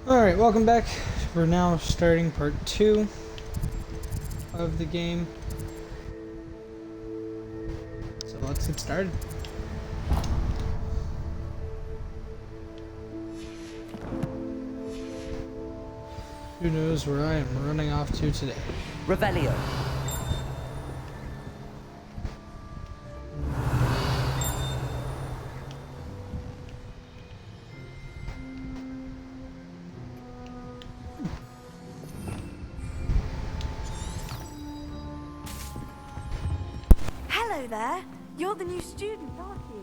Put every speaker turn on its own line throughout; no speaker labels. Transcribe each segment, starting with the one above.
Alright, welcome back. We're now starting part 2 of the game. So let's get started. Who knows where I am running off to today?
Revelio.
Hello there. You're the new student, aren't you?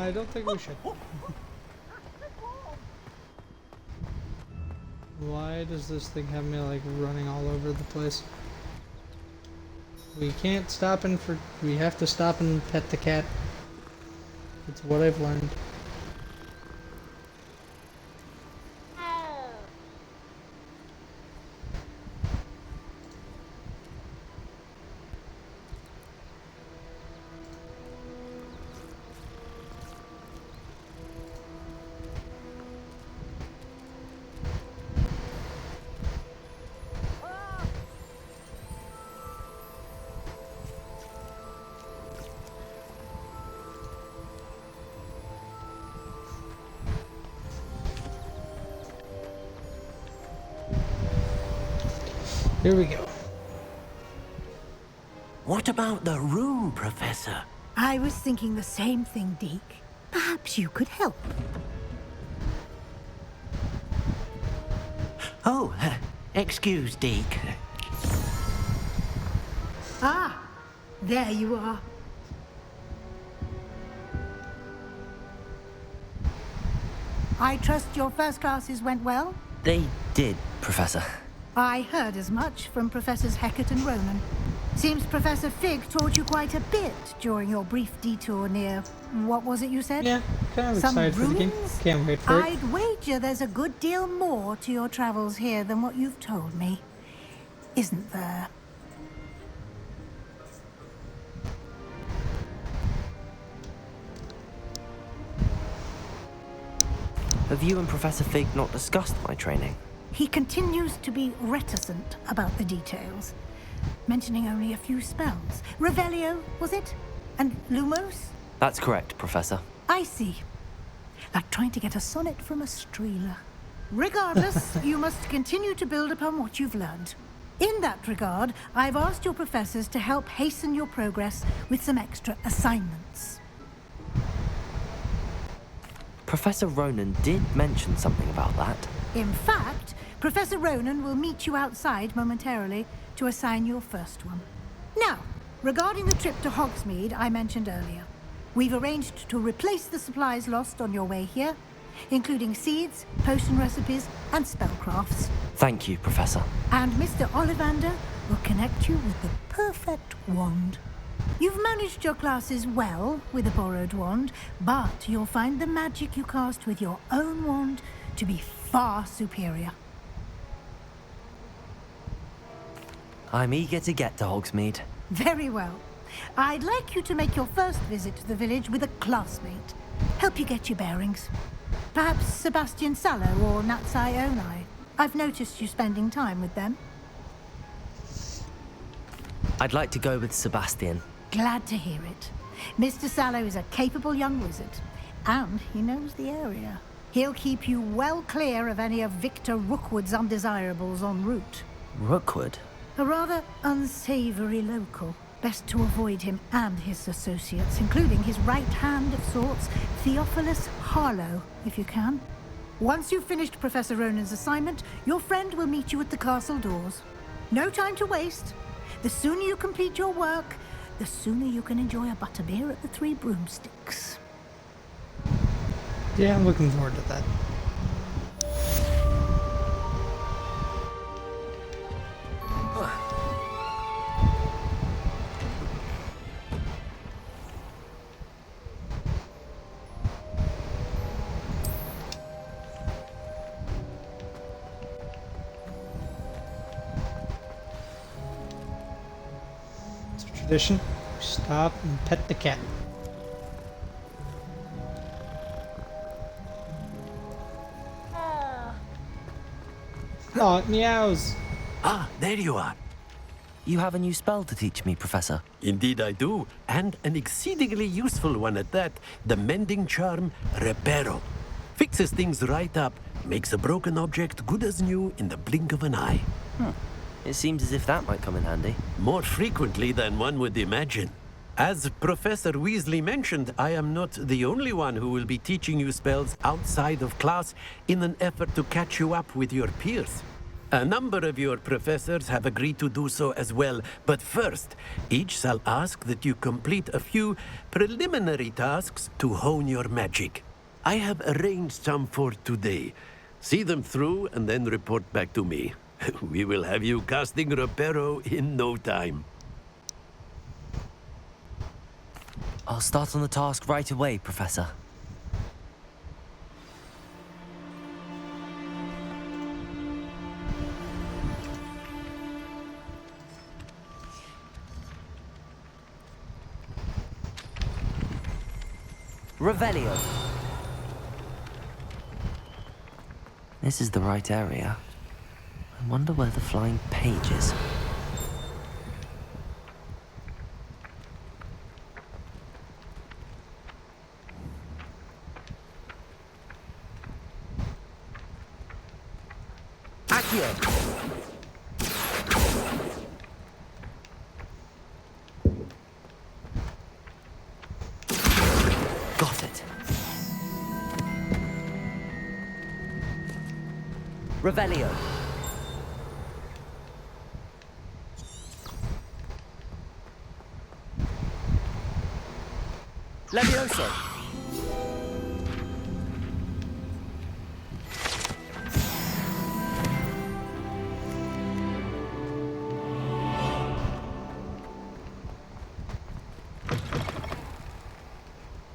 I don't think we should. Why does this thing have me like running all over the place? We can't stop we have to stop and pet the cat. It's what I've learned. Here we go.
What about the room, Professor?
I was thinking the same thing, Deke. Perhaps you could help.
Oh, excuse, Deke.
Ah, there you are. I trust your first classes went well?
They did, Professor.
I heard as much from Professors Hecat and Ronan. Seems Professor Fig taught you quite a bit during your brief detour near... what was it you said?
Yeah, kind of
Some
excited for the game.
ruins?
Can't wait for it.
I'd wager there's a good deal more to your travels here than what you've told me. Isn't there?
Have you and Professor Fig not discussed my training?
He continues to be reticent about the details, mentioning only a few spells. Revelio, was it? And Lumos?
That's correct, Professor.
I see. Like trying to get a sonnet from a streeler. Regardless, you must continue to build upon what you've learned. In that regard, I've asked your professors to help hasten your progress with some extra assignments.
Professor Ronan did mention something about that.
In fact, Professor Ronan will meet you outside momentarily to assign your first one. Now, regarding the trip to Hogsmeade I mentioned earlier, we've arranged to replace the supplies lost on your way here, including seeds, potion recipes, and spellcrafts.
Thank you, Professor.
And Mr. Ollivander will connect you with the perfect wand. You've managed your classes well with a borrowed wand, but you'll find the magic you cast with your own wand to be far superior.
I'm eager to get to Hogsmeade.
Very well. I'd like you to make your first visit to the village with a classmate. Help you get your bearings. Perhaps Sebastian Sallow or Natsai Onai. I've noticed you spending time with them.
I'd like to go with Sebastian.
Glad to hear it. Mr. Sallow is a capable young wizard, and he knows the area. He'll keep you well clear of any of Victor Rookwood's undesirables en route.
Rookwood?
A rather unsavory local. Best to avoid him and his associates, including his right hand of sorts, Theophilus Harlow, if you can. Once you've finished Professor Ronan's assignment, your friend will meet you at the castle doors. No time to waste. The sooner you complete your work, the sooner you can enjoy a butterbeer at the Three Broomsticks.
Yeah, I'm looking forward to that. tradition. Stop and pet the cat. Oh, it meows.
Ah, there you are.
You have a new spell to teach me, Professor.
Indeed I do, and an exceedingly useful one at that. The mending charm, Reparo. Fixes things right up, makes a broken object good as new in the blink of an eye.
It seems as if that might come in handy.
More frequently than one would imagine. As Professor Weasley mentioned, I am not the only one who will be teaching you spells outside of class in an effort to catch you up with your peers. A number of your professors have agreed to do so as well, but first, each shall ask that you complete a few preliminary tasks to hone your magic. I have arranged some for today. See them through and then report back to me. We will have you casting Reparo in no time.
I'll start on the task right away, Professor. Revelio. This is the right area. I wonder where the flying page is. Accio. Got it. Revelio. Levioso.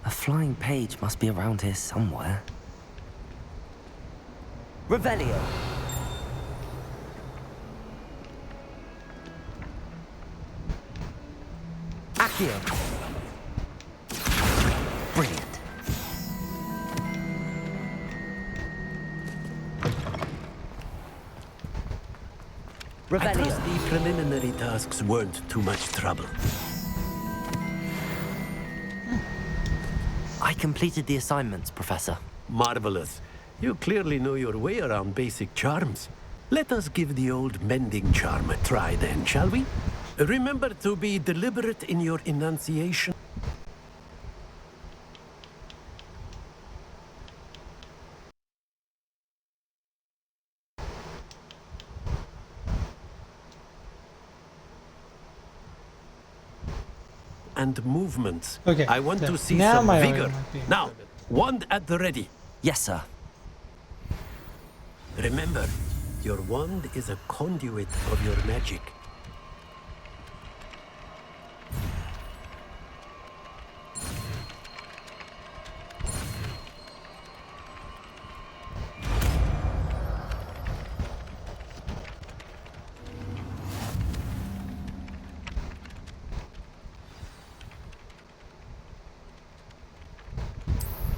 A flying page must be around here somewhere. Revelio. Accio. Brilliant.
I
Revelio.
trust the preliminary tasks weren't too much trouble.
I completed the assignments, Professor.
Marvelous. You clearly know your way around basic charms. Let us give the old mending charm a try then, shall we? Remember to be deliberate in your enunciation. And movements.
Okay,
I want to see
now
some
my audio
vigor.
might be
Now, wand at the ready.
Yes, sir.
Remember, your wand is a conduit of your magic.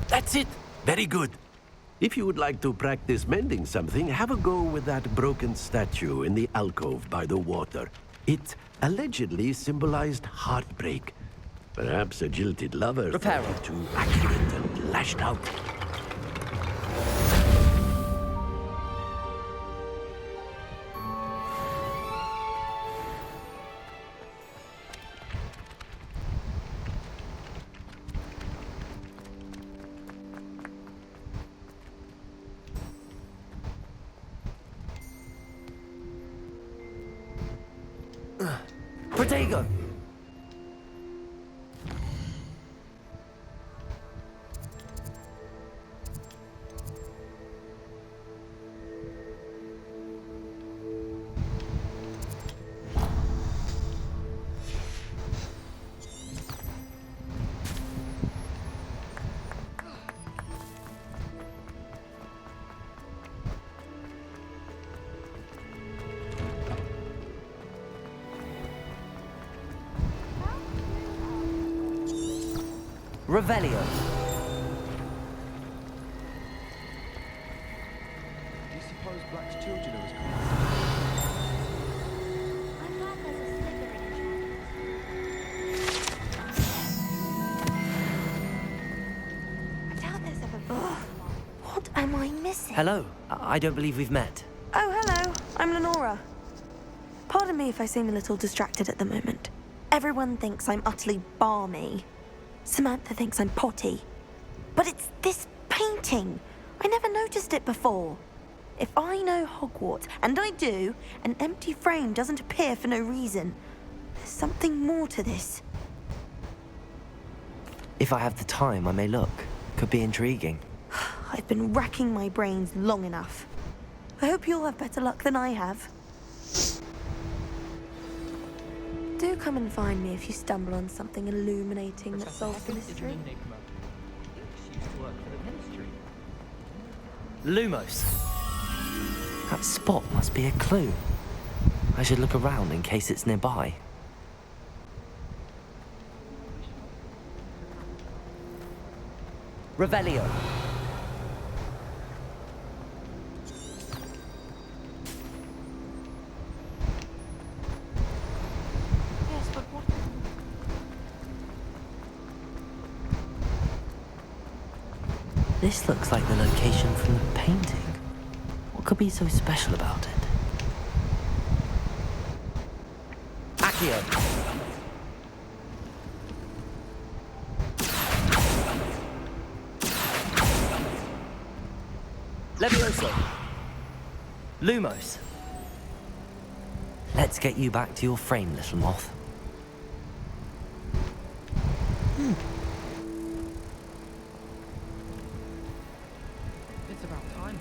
That's it. Very good. If you would like to practice mending something, have a go with that broken statue in the alcove by the water. It allegedly symbolized heartbreak. Perhaps a jilted lover
Reparo.
found it too accurate and lashed out.
Protego. Revelio.
Do you suppose Black's children are as common?
I'm glad there's a Slytherin enchantment. I doubt there's ever been. What am I missing?
Hello. I don't believe we've met.
Oh, hello. I'm Lenora. Pardon me if I seem a little distracted at the moment. Everyone thinks I'm utterly balmy. Samantha thinks I'm potty. But it's this painting. I never noticed it before. If I know Hogwarts, and I do, an empty frame doesn't appear for no reason. There's something more to this.
If I have the time, I may look. Could be intriguing.
I've been racking my brains long enough. I hope you'll have better luck than I have. Do come and find me if you stumble on something illuminating that solves the mystery.
Lumos. That spot must be a clue. I should look around in case it's nearby. Revelio.
Yes, but what?
This looks like the location from the painting. What could be so special about it? Accio. Levioso. Lumos. Let's get you back to your frame, little moth.
It's about time.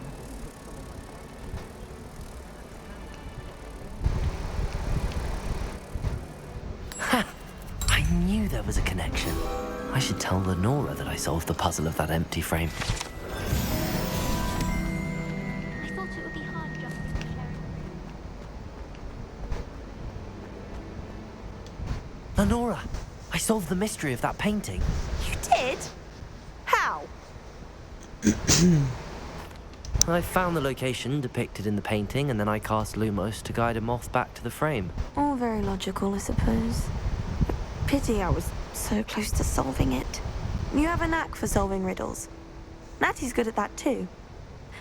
Ha! I knew there was a connection. I should tell Lenora that I solved the puzzle of that empty frame.
I thought it would be hard jumping to sharing.
Lenora, I solved the mystery of that painting.
You did? How?
I found the location depicted in the painting, and then I cast Lumos to guide a moth back to the frame.
All very logical, I suppose. Pity I was so close to solving it. You have a knack for solving riddles. Natty's good at that too.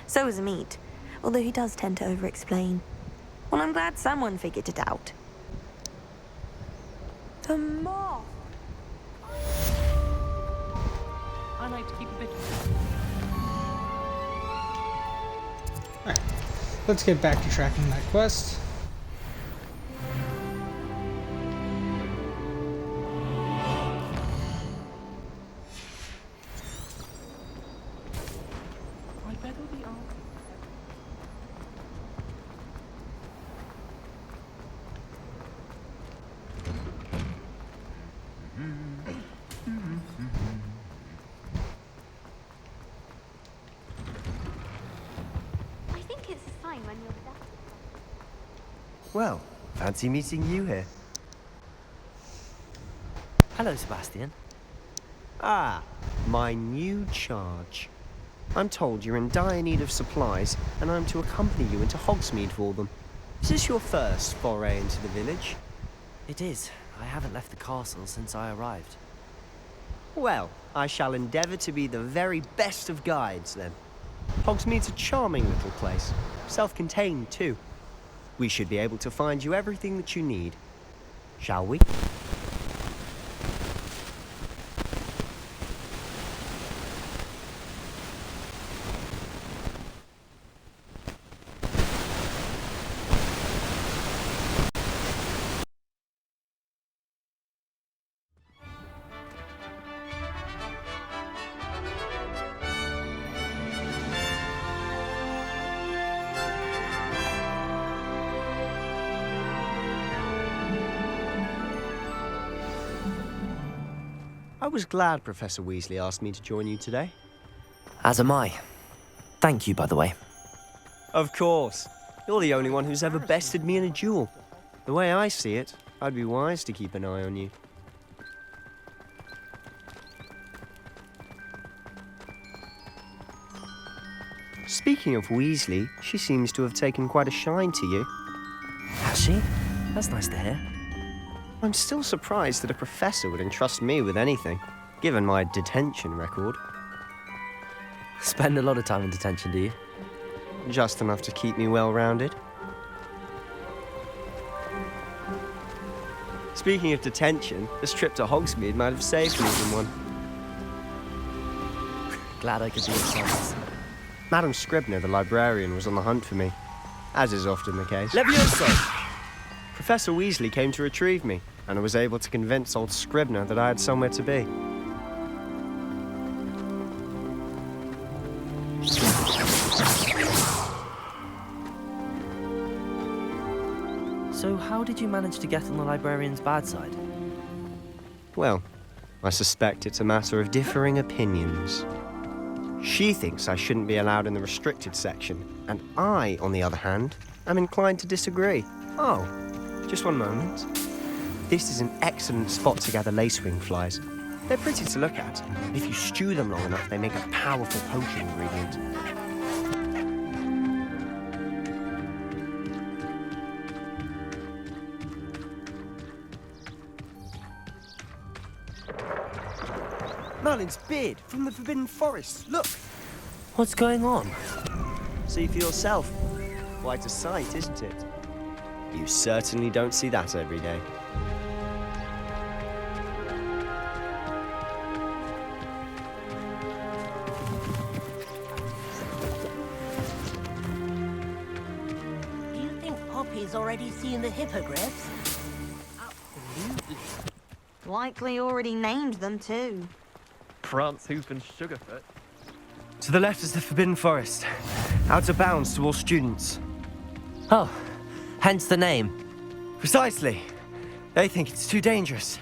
So is Amit, although he does tend to over-explain. Well, I'm glad someone figured it out. The moth!
I like to keep a bit.
Alright, let's get back to tracking that quest.
I think it's a sign when you're done.
Well, fancy meeting you here.
Hello, Sebastian.
Ah, my new charge. I'm told you're in dire need of supplies, and I'm to accompany you into Hogsmeade for them. Is this your first foray into the village?
It is. I haven't left the castle since I arrived.
Well, I shall endeavour to be the very best of guides, then. Hogsmeade's a charming little place, self-contained too. We should be able to find you everything that you need. Shall we? I was glad Professor Weasley asked me to join you today.
As am I. Thank you, by the way.
Of course. You're the only one who's ever bested me in a duel. The way I see it, I'd be wise to keep an eye on you. Speaking of Weasley, she seems to have taken quite a shine to you.
Has she? That's nice to hear.
I'm still surprised that a professor would entrust me with anything, given my detention record.
Spend a lot of time in detention, do you?
Just enough to keep me well-rounded. Speaking of detention, this trip to Hogsmeade might have saved me from one.
Glad I could be of service.
Madam Scribner, the librarian, was on the hunt for me, as is often the case.
Levioso!
Professor Weasley came to retrieve me, and I was able to convince old Scribner that I had somewhere to be.
So how did you manage to get on the librarian's bad side?
Well, I suspect it's a matter of differing opinions. She thinks I shouldn't be allowed in the restricted section, and I, on the other hand, am inclined to disagree. Oh, just one moment. This is an excellent spot to gather lacewing flies. They're pretty to look at, and if you stew them long enough, they make a powerful potion ingredient. Merlin's beard from the Forbidden Forest. Look!
What's going on?
See for yourself. Quite a sight, isn't it? You certainly don't see that every day.
Do you think Poppy's already seen the hippogriffs?
Absolutely. Likely already named them too.
Prance, Hoof and Sugarfoot.
To the left is the Forbidden Forest. Out of bounds to all students.
Oh, hence the name.
Precisely. They think it's too dangerous.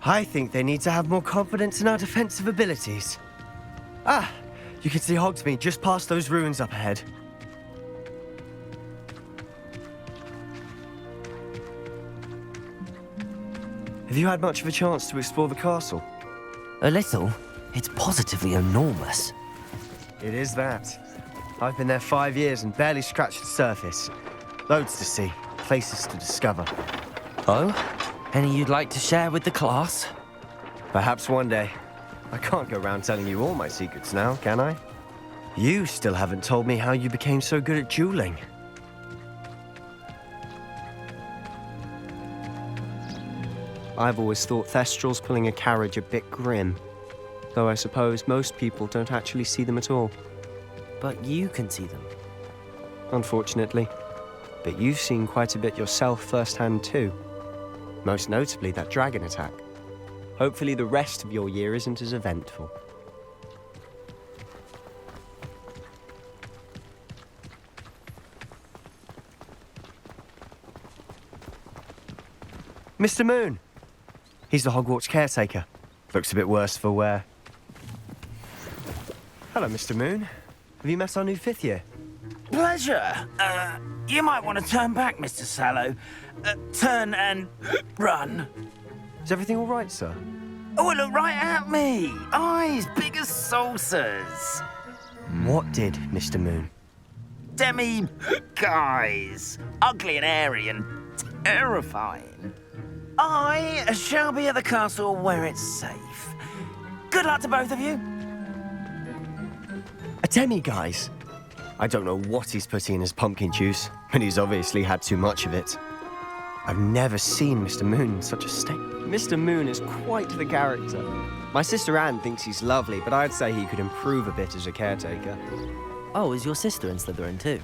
I think they need to have more confidence in our defensive abilities. Ah, you can see Hogsmeade just past those ruins up ahead. Have you had much of a chance to explore the castle?
A little? It's positively enormous.
It is that. I've been there 5 years and barely scratched the surface. Loads to see, places to discover.
Oh? Any you'd like to share with the class?
Perhaps one day. I can't go around telling you all my secrets now, can I? You still haven't told me how you became so good at dueling. I've always thought Thestrals pulling a carriage a bit grim. Though I suppose most people don't actually see them at all.
But you can see them.
Unfortunately. But you've seen quite a bit yourself firsthand too. Most notably that dragon attack. Hopefully the rest of your year isn't as eventful. Mr. Moon! He's the Hogwarts caretaker. Looks a bit worse for wear. Hello, Mr. Moon. Have you met our new 5th year?
Pleasure. You might want to turn back, Mr. Sallow. Turn and run.
Is everything all right, sir?
Oh, look right at me. Eyes big as saucers.
What did, Mr. Moon?
Demi guys. Ugly and airy and terrifying. I shall be at the castle where it's safe. Good luck to both of you.
A demi-guise? I don't know what he's putting in his pumpkin juice, but he's obviously had too much of it. I've never seen Mr. Moon in such a state. Mr. Moon is quite the character. My sister Anne thinks he's lovely, but I'd say he could improve a bit as a caretaker.
Oh, is your sister in Slytherin too?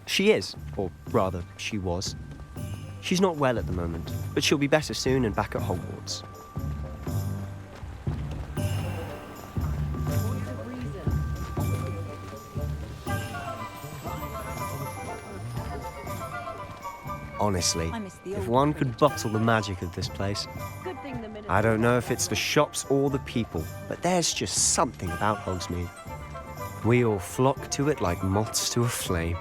She is, or rather, she was. She's not well at the moment, but she'll be better soon and back at Hogwarts. Honestly, if one could bottle the magic of this place, I don't know if it's the shops or the people, but there's just something about Hogsmeade. We all flock to it like moths to a flame.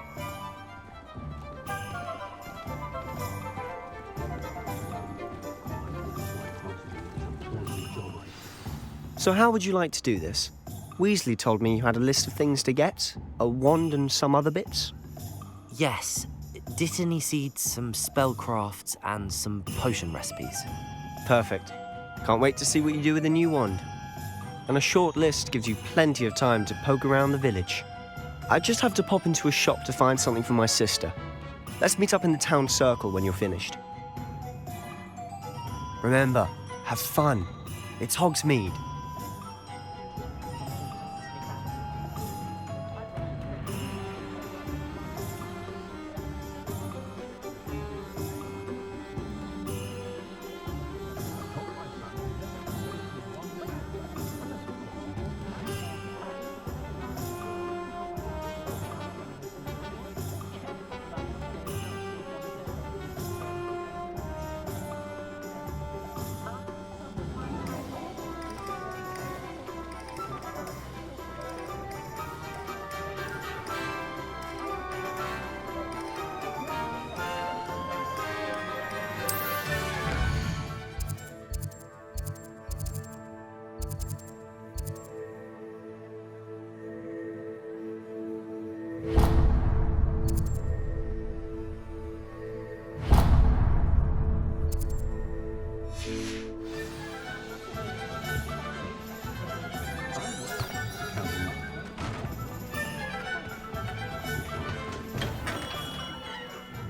So how would you like to do this? Weasley told me you had a list of things to get, a wand and some other bits.
Yes, Dittany seeds, some spellcrafts, and some potion recipes.
Perfect. Can't wait to see what you do with the new wand. And a short list gives you plenty of time to poke around the village. I just have to pop into a shop to find something for my sister. Let's meet up in the town circle when you're finished. Remember, have fun. It's Hogsmeade.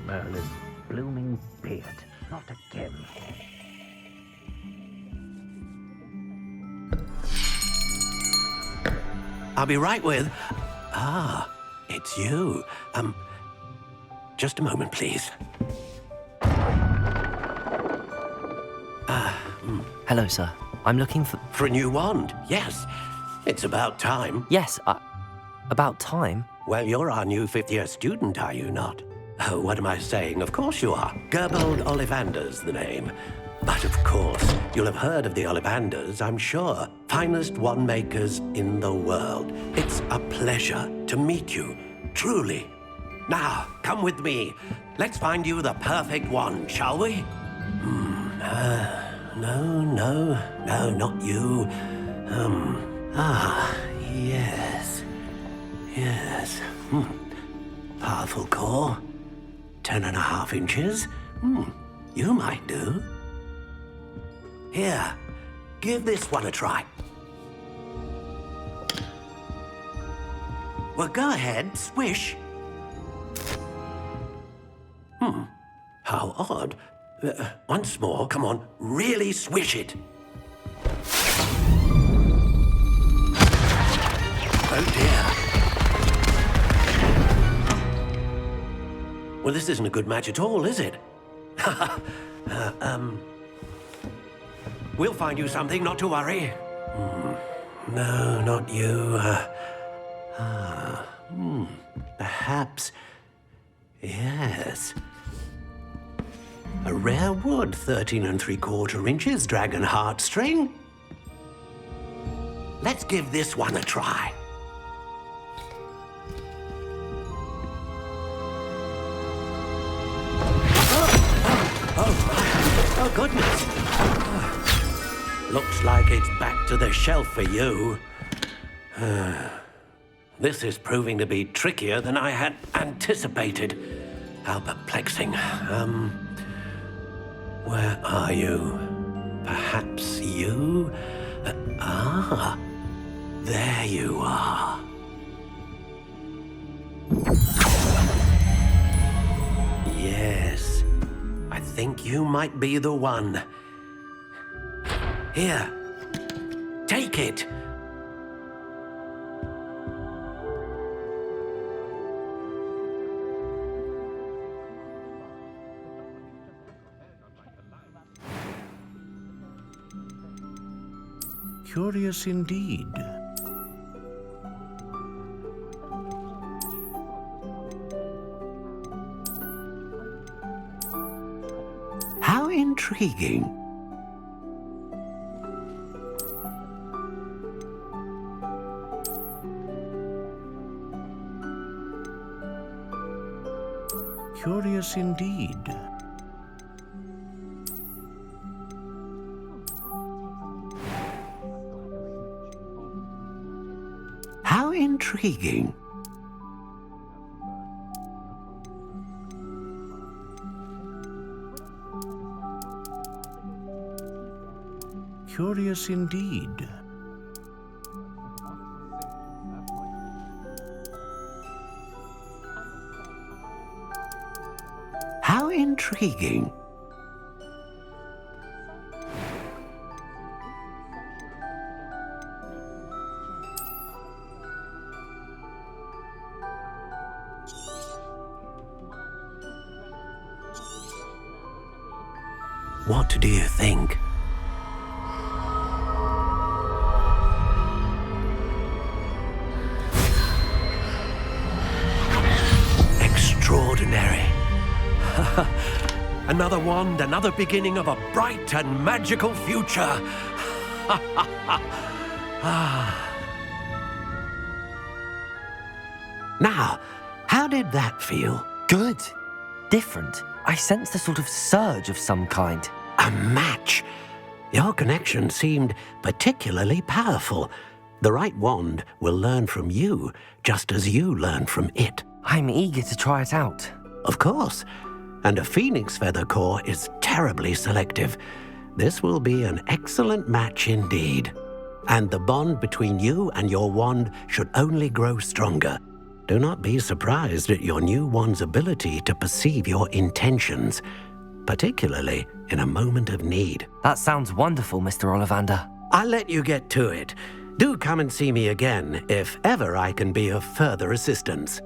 Merlin's blooming beard. Not again.
I'll be right with... Ah, it's you. Just a moment, please.
Hello, sir. I'm looking for...
For a new wand, yes. It's about time.
Yes, about time.
Well, you're our new fifth-year student, are you not? Oh, what am I saying? Of course you are. Gerbold Ollivander's the name. But of course, you'll have heard of the Ollivanders, I'm sure. Finest wand makers in the world. It's a pleasure to meet you, truly. Now, come with me. Let's find you the perfect wand, shall we? No, not you. Yes. Powerful core. 10.5 inches. You might do. Here, give this one a try. Well, go ahead, swish. How odd. Once more, come on, really swish it. Oh dear. Well, this isn't a good match at all, is it? We'll find you something, not to worry. No, not you. Perhaps. Yes. A rare wood, 13 3/4 inches, dragon heartstring. Let's give this one a try. Oh, goodness. Looks like it's back to the shelf for you. This is proving to be trickier than I had anticipated. How perplexing. Where are you? Perhaps you? There you are. Yes, I think you might be the one. Here, take it.
Curious indeed.
How intriguing.
Curious indeed.
intriguing.
Curious indeed.
How intriguing. What do you think? Extraordinary. Another wand, another beginning of a bright and magical future. Now, how did that feel?
Good. Different. I sensed a sort of surge of some kind.
A match. Your connection seemed particularly powerful. The right wand will learn from you, just as you learn from it.
I'm eager to try it out.
Of course. And a phoenix feather core is terribly selective. This will be an excellent match indeed. And the bond between you and your wand should only grow stronger. Do not be surprised at your new wand's ability to perceive your intentions, particularly in a moment of need.
That sounds wonderful, Mr. Ollivander.
I'll let you get to it. Do come and see me again if ever I can be of further assistance.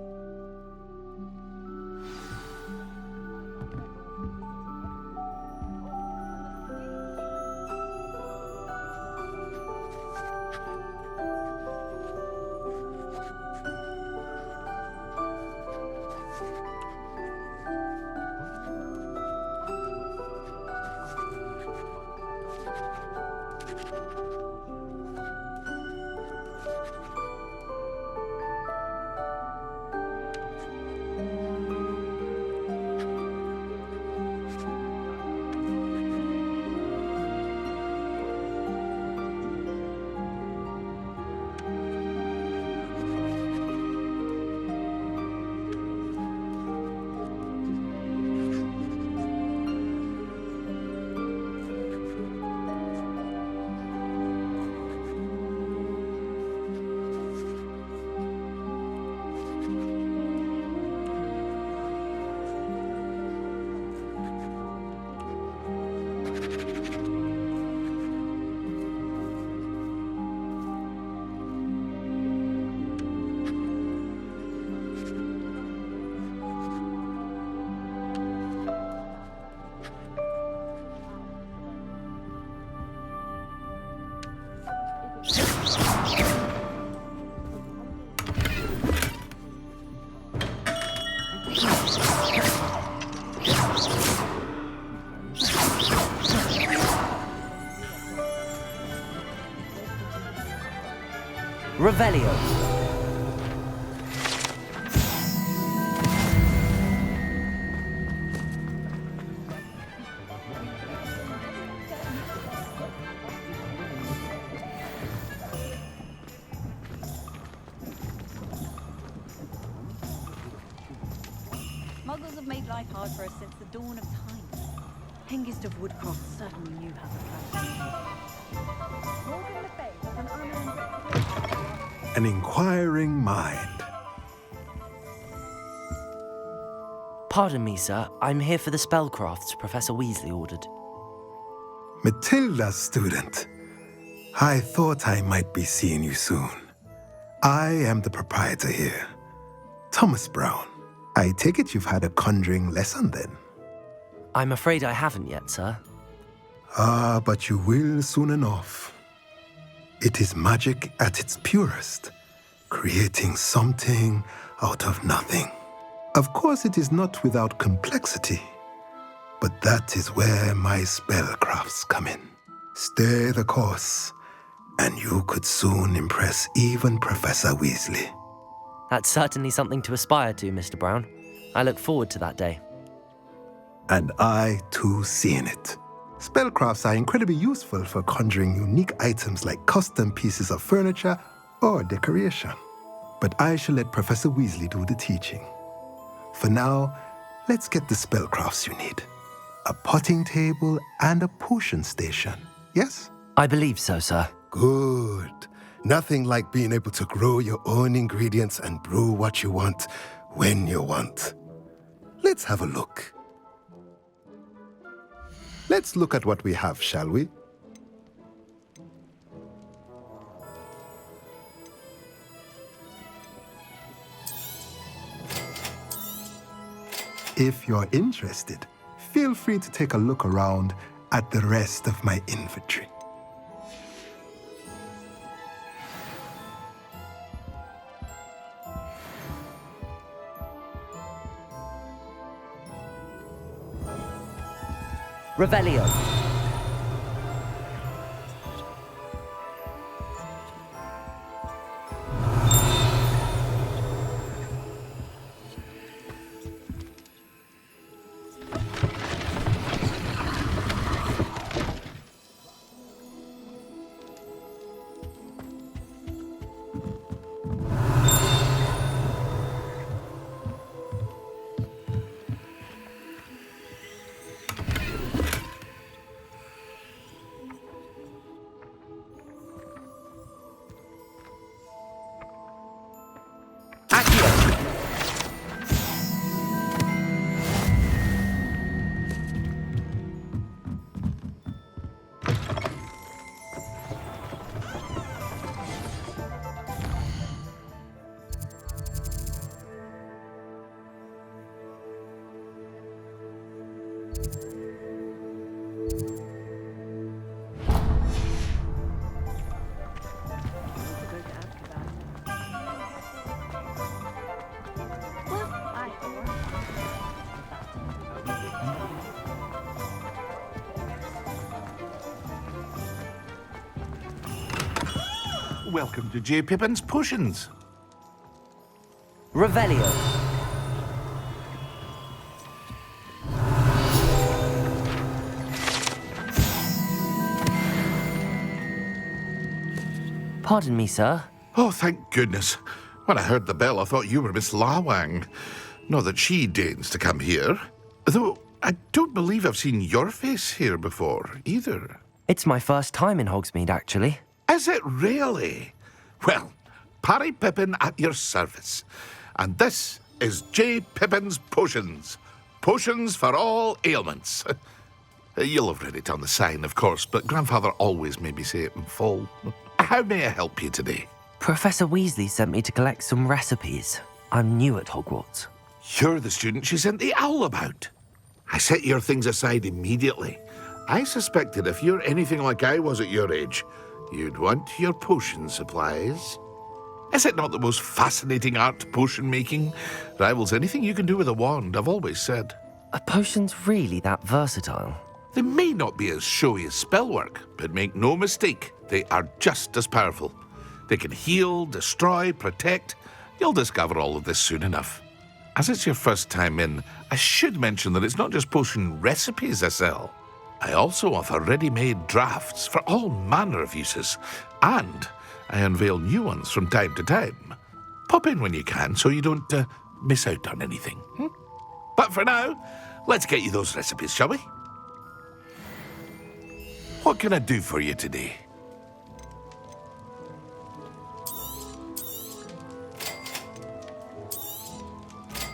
Revelio.
Muggles have made life hard for us since the dawn of time. Hengist of Woodcroft certainly knew how to play. Morgan Le Fay has an armor and reputation.
An inquiring mind.
Pardon me, sir. I'm here for the spellcrafts Professor Weasley ordered.
Matilda's student. I thought I might be seeing you soon. I am the proprietor here, Thomas Brown. I take it you've had a conjuring lesson then?
I'm afraid I haven't yet, sir.
Ah, but you will soon enough. It is magic at its purest, creating something out of nothing. Of course, it is not without complexity, but that is where my spellcrafts come in. Stay the course, and you could soon impress even Professor Weasley.
That's certainly something to aspire to, Mr. Brown. I look forward to that day.
And I, too, seeing it. Spellcrafts are incredibly useful for conjuring unique items like custom pieces of furniture or decoration. but I shall let Professor Weasley do the teaching. For now, let's get the spellcrafts you need. A potting table and a potion station, yes?
I believe so, sir.
Good. Nothing like being able to grow your own ingredients and brew what you want when you want. Let's have a look. Let's look at what we have, shall we? If you're interested, feel free to take a look around at the rest of my inventory.
Revelio.
Welcome to J. Pippin's Potions.
Revelio. Pardon me, sir.
Oh, thank goodness. When I heard the bell, I thought you were Miss Lawang. Not that she deigns to come here. Though I don't believe I've seen your face here before, either.
It's my first time in Hogsmeade, actually.
Is it really? Well, Parry Pippin at your service. And this is J. Pippin's Potions. Potions for all ailments. You'll have read it on the sign, of course, but Grandfather always made me say it in full. How may I help you today?
Professor Weasley sent me to collect some recipes. I'm new at Hogwarts.
You're the student she sent the owl about. I set your things aside immediately. I suspected if you're anything like I was at your age, you'd want your potion supplies. Is it not the most fascinating art, potion making? Rivals anything you can do with a wand, I've always said.
Are potions really that versatile?
They may not be as showy as spellwork, but make no mistake, they are just as powerful. They can heal, destroy, protect. You'll discover all of this soon enough. As it's your first time in, I should mention that it's not just potion recipes I sell. I also offer ready-made drafts for all manner of uses, and I unveil new ones from time to time. Pop in when you can so you don't miss out on anything. But for now, let's get you those recipes, shall we? What can I do for you today?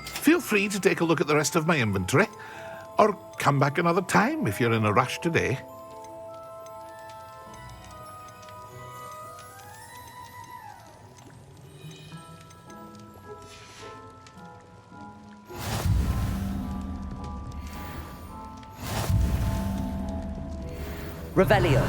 Feel free to take a look at the rest of my inventory, or come back another time if you're in a rush today.
Revelio.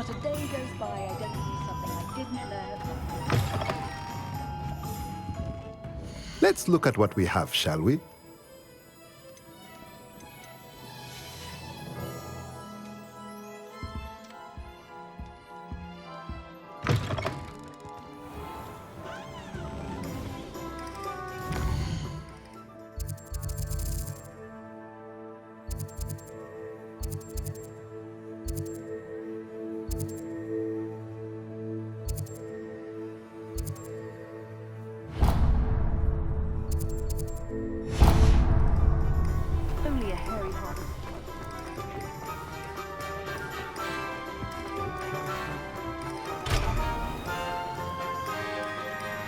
Not a day goes by I don't do something I didn't learn.
Let's look at what we have, shall we?
Only a hairy heart.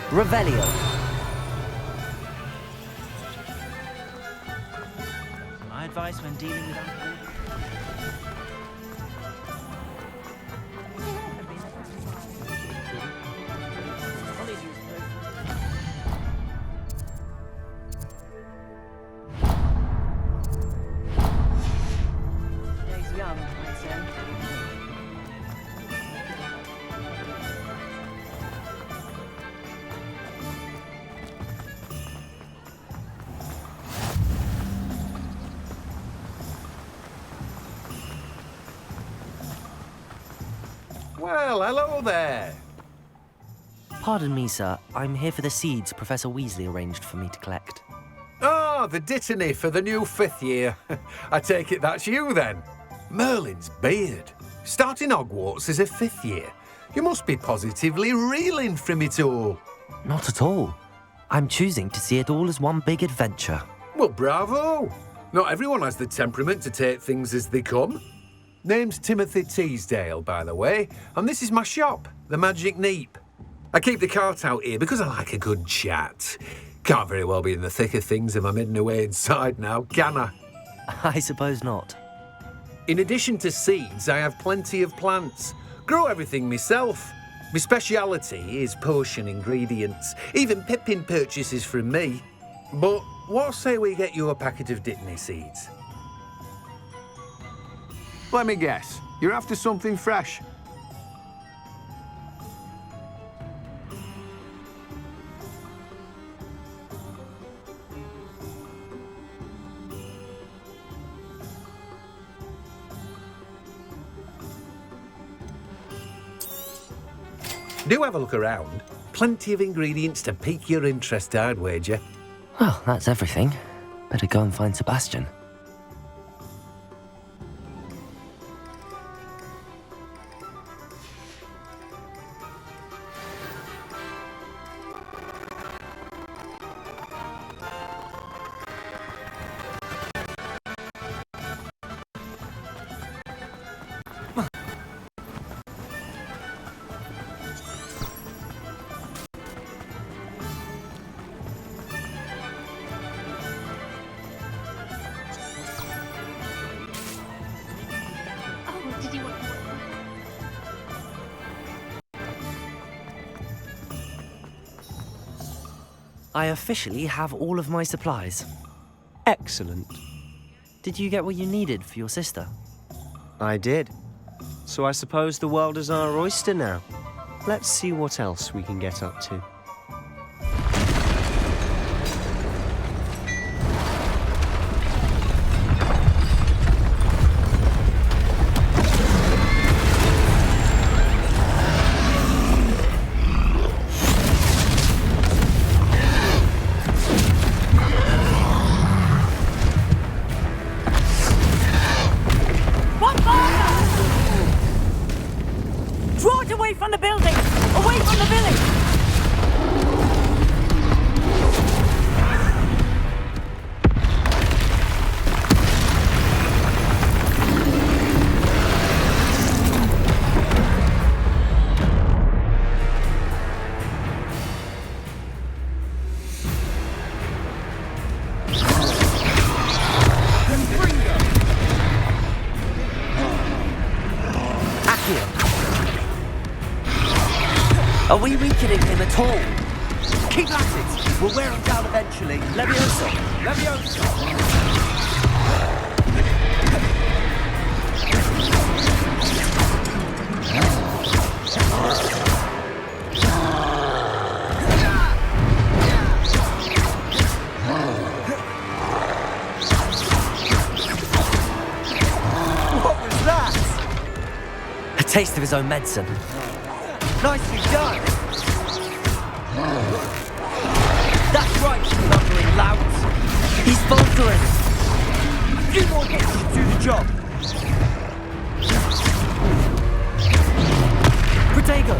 Revelio.
My advice when dealing with alcohol.
Today's young, I'd say.
Well, hello there.
Pardon me, sir. I'm here for the seeds Professor Weasley arranged for me to collect.
Oh, the dittany for the new 5th year. I take it that's you then. Merlin's beard. Starting Hogwarts as a 5th year. You must be positively reeling from it all.
Not at all. I'm choosing to see it all as one big adventure.
Well, bravo. Not everyone has the temperament to take things as they come. Name's Timothy Teasdale, by the way, and this is my shop, the Magic Neep. I keep the cart out here because I like a good chat. Can't very well be in the thick of things if I'm hidden away inside now, can I?
I suppose not.
In addition to seeds, I have plenty of plants. Grow everything myself. My speciality is potion ingredients. Even Pippin purchases from me. But what say we get you a packet of Dittany seeds?
Let me guess. You're after something fresh.
Do have a look around. Plenty of ingredients to pique your interest, I'd wager.
Well, that's everything. Better go and find Sebastian. I officially have all of my supplies.
Excellent.
Did you get what you needed for your sister?
I did. So I suppose the world is our oyster now. Let's see what else we can get up to.
Draw it away from the building! Away from the village!
Are we weakening him at all?
Keep at it! We'll wear him down eventually.
Levioso!
Levioso!
taste of his own medicine.
Nicely done! That's right, you lumbering louts!
He's faltering!
A few more hits to do the job!
Protego!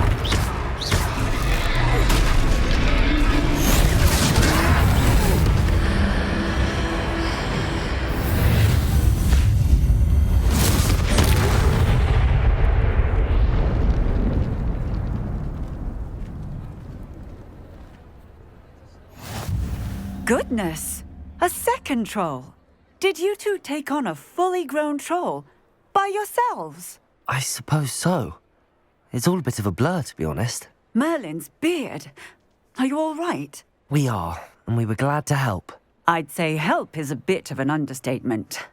Goodness! A second troll! Did you two take on a fully grown troll? By yourselves?
I suppose so. It's all a bit of a blur, to be honest.
Merlin's beard. Are you all right?
We are, and we were glad to help.
I'd say help is a bit of an understatement.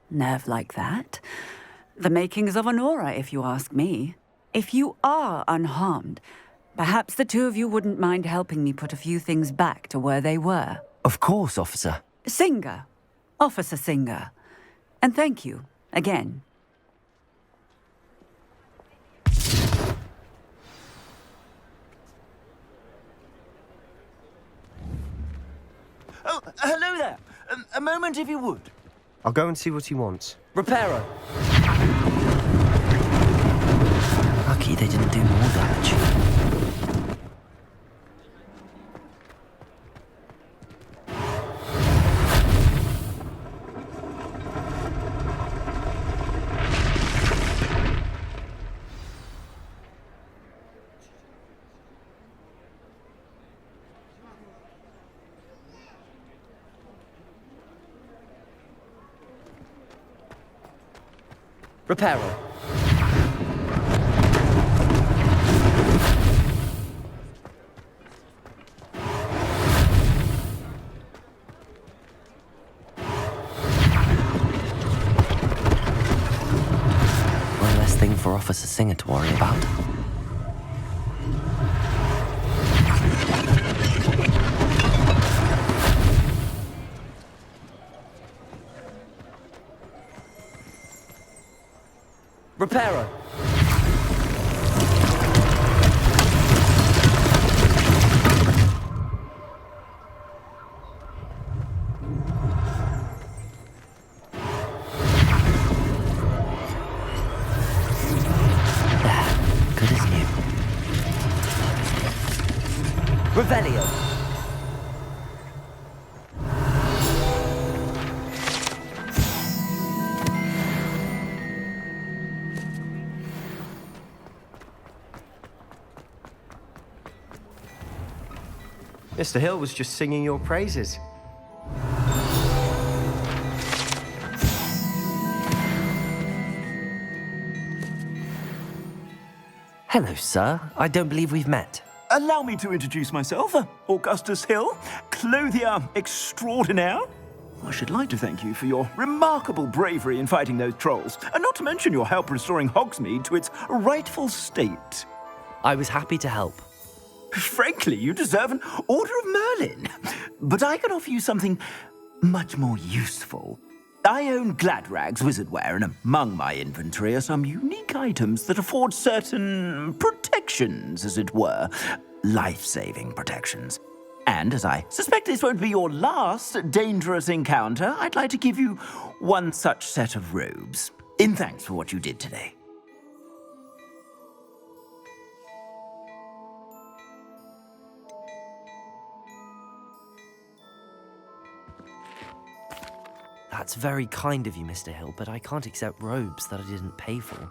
Nerve like that. The makings of an aura, if you ask me. If you are unharmed, perhaps the two of you wouldn't mind helping me put a few things back to where they were.
Of course, officer.
Singer. Officer Singer. And thank you, again.
Oh, hello there. A moment if you would.
I'll go and see what he wants.
Reparo.
Lucky they didn't do more damage.
Reparo.
One less thing for Officer Singer to worry about.
Reparo.
Good as new.
Revelio.
Mr. Hill was just singing your praises.
Hello, sir. I don't believe we've met.
Allow me to introduce myself, Augustus Hill, clothier extraordinaire. I should like to thank you for your remarkable bravery in fighting those trolls, and not to mention your help restoring Hogsmeade to its rightful state.
I was happy to help.
Frankly, you deserve an Order of Merlin. But I can offer you something much more useful. I own Gladrag's wizardware, and among my inventory are some unique items that afford certain protections, as it were. Life-saving protections. And as I suspect this won't be your last dangerous encounter, I'd like to give you one such set of robes, in thanks for what you did today.
That's very kind of you, Mr. Hill, but I can't accept robes that I didn't pay for.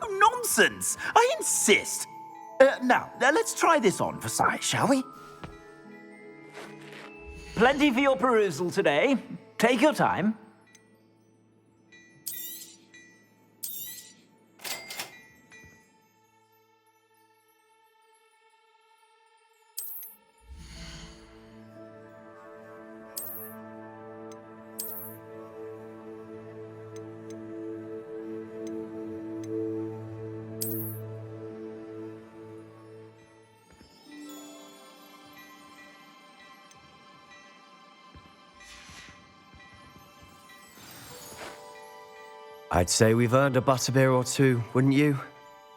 Nonsense! I insist! Now, let's try this on for size, shall we? Plenty for your perusal today. Take your time.
I'd say we've earned a butterbeer or two, wouldn't you?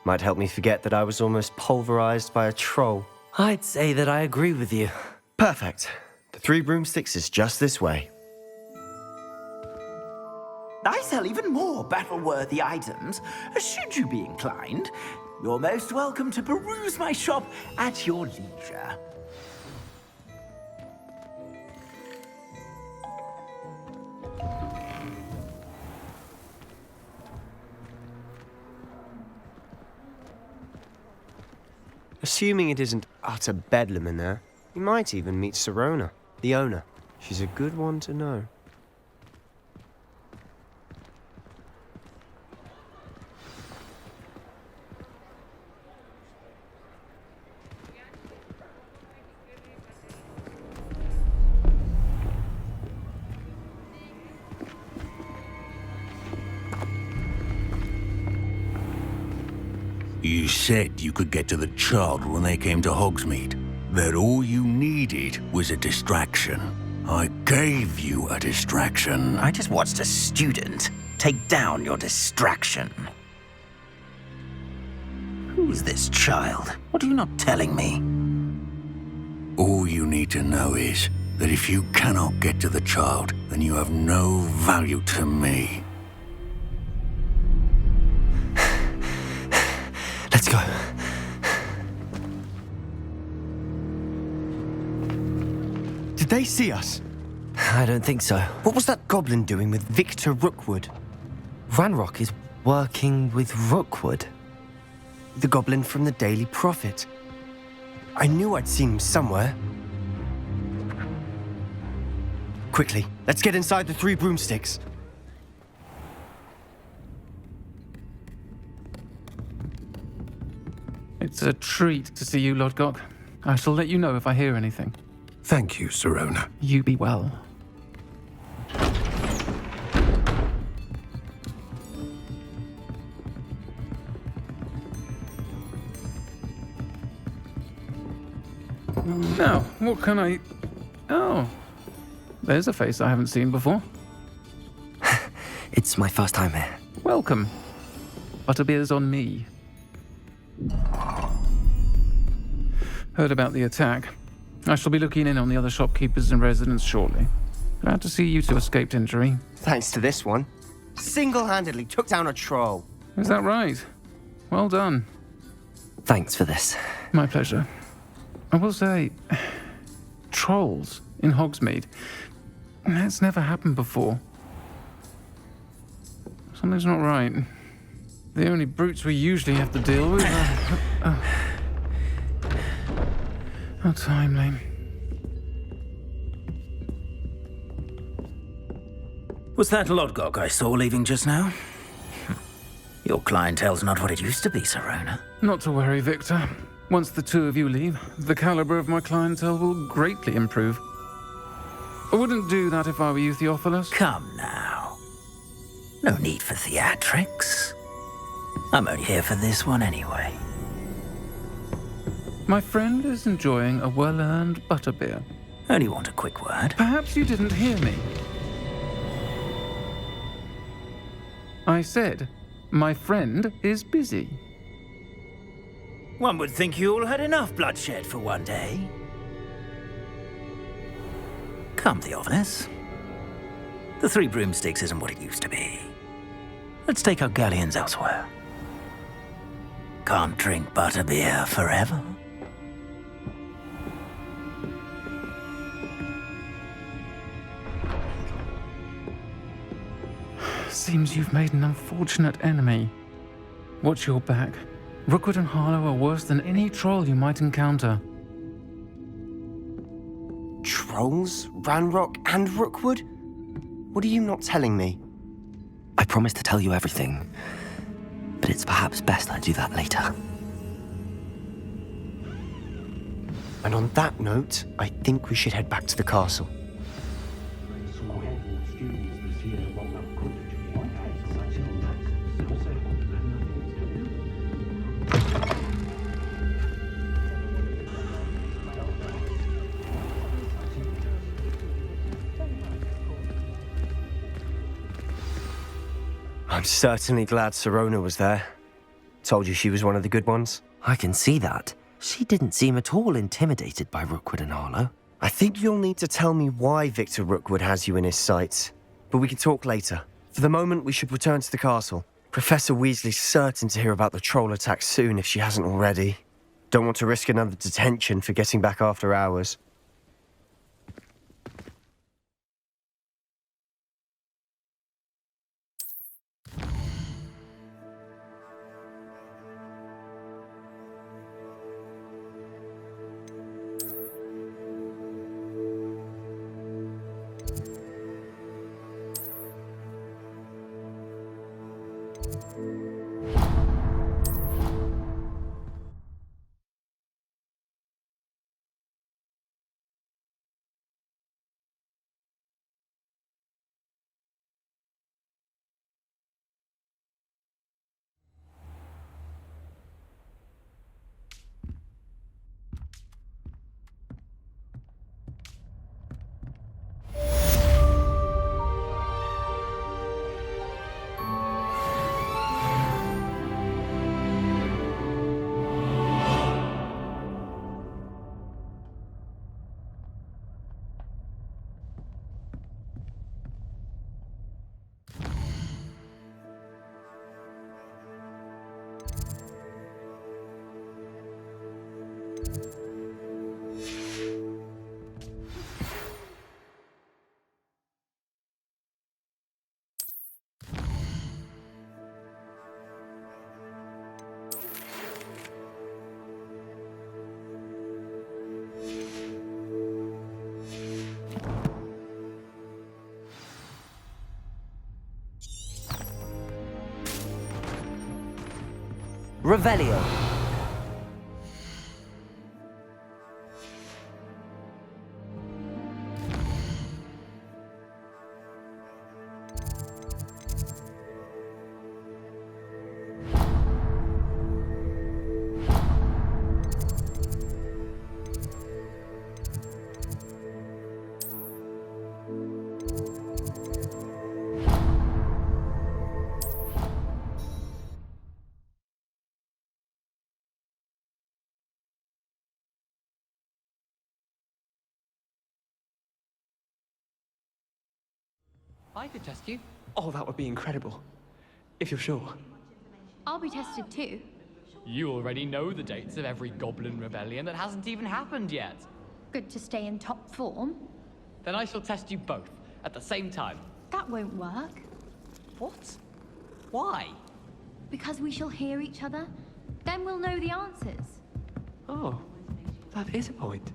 Might help me forget that I was almost pulverized by a troll.
I'd say that I agree with you.
Perfect. The Three Broomsticks is just this way.
I sell even more battle-worthy items. Should you be inclined, you're most welcome to peruse my shop at your leisure.
Assuming it isn't utter bedlam in there, you might even meet Sirona, the owner. She's a good one to know.
You said you could get to the child when they came to Hogsmeade. That all you needed was a distraction. I gave you a distraction.
I just watched a student take down your distraction. Who's this child? What are you not telling me?
All you need to know is that if you cannot get to the child, then you have no value to me.
Let's go. Did they see us?
I don't think so.
What was that goblin doing with Victor Rookwood?
Ranrock is working with Rookwood.
The goblin from the Daily Prophet. I knew I'd seen him somewhere. Quickly, let's get inside the Three Broomsticks.
It's a treat to see you, Lodgok. I shall let you know if I hear anything.
Thank you, Sirona.
You be well. Now, what can I... Oh, there's a face I haven't seen before.
It's my first time here.
Welcome. Butterbeer's on me. Heard about the attack. I shall be looking in on the other shopkeepers and residents shortly. Glad to see you two escaped injury.
Thanks to this one. Single-handedly took down a troll.
Is that right? Well done.
Thanks for this.
My pleasure. I will say, trolls in Hogsmeade. That's never happened before. Something's not right. The only brutes we usually have to deal with are... How timely.
Was that Lodgok I saw leaving just now? Your clientele's not what it used to be, Sirona.
Not to worry, Victor. Once the two of you leave, the caliber of my clientele will greatly improve. I wouldn't do that if I were you, Theophilus.
Come now. No need for theatrics. I'm only here for this one anyway.
My friend is enjoying a well-earned butterbeer.
Only want a quick word.
Perhaps you didn't hear me. I said, my friend is busy.
One would think you all had enough bloodshed for one day. Come, Theophilus. The Three Broomsticks isn't what it used to be. Let's take our galleons elsewhere. Can't drink butterbeer forever.
Seems you've made an unfortunate enemy. Watch your back. Rookwood and Harlow are worse than any troll you might encounter.
Trolls? Ranrock and Rookwood? What are you not telling me?
I promised to tell you everything, but it's perhaps best I do that later.
And on that note, I think we should head back to the castle. I'm certainly glad Sirona was there. Told you she was one of the good ones.
I can see that. She didn't seem at all intimidated by Rookwood and Harlow.
I think you'll need to tell me why Victor Rookwood has you in his sights. But we can talk later. For the moment, we should return to the castle. Professor Weasley's certain to hear about the troll attack soon if she hasn't already. Don't want to risk another detention for getting back after hours.
Revelio.
I could test you. Oh, that would be incredible. If you're sure.
I'll be tested too.
You already know the dates of every goblin rebellion that hasn't even happened yet.
Good to stay in top form.
Then I shall test you both at the same time.
That won't work.
What? Why?
Because we shall hear each other. Then we'll know the answers.
Oh, that is a point.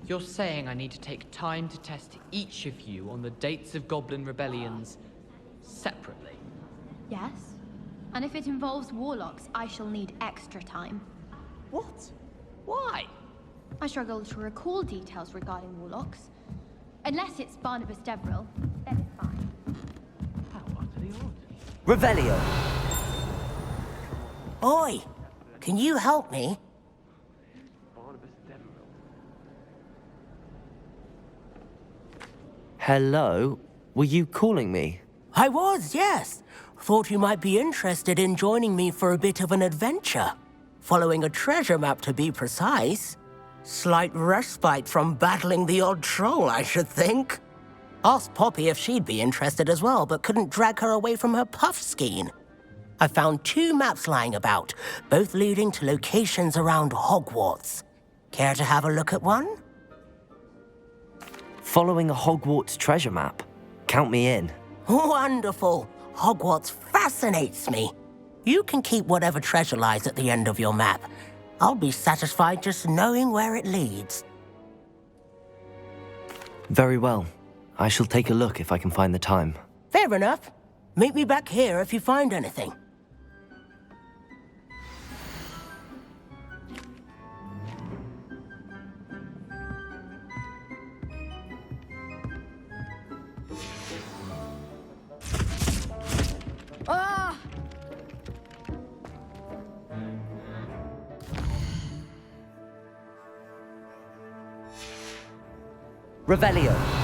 You're saying I need to take time to test each of you on the dates of goblin rebellions separately?
Yes. And if it involves warlocks, I shall need extra time.
What? Why?
I struggle to recall details regarding warlocks. Unless it's Barnabas Deveril, then it's fine.
How utterly odd.
Revelio.
Oi! Can you help me?
Hello? Were you calling me?
I was, yes. Thought you might be interested in joining me for a bit of an adventure. Following a treasure map, to be precise. Slight respite from battling the odd troll, I should think. Asked Poppy if she'd be interested as well, but couldn't drag her away from her puff skein. I found 2 maps lying about, both leading to locations around Hogwarts. Care to have a look at one?
Following a Hogwarts treasure map. Count me in.
Wonderful. Hogwarts fascinates me. You can keep whatever treasure lies at the end of your map. I'll be satisfied just knowing where it leads.
Very well. I shall take a look if I can find the time.
Fair enough. Meet me back here if you find anything.
Ah!
Revelio.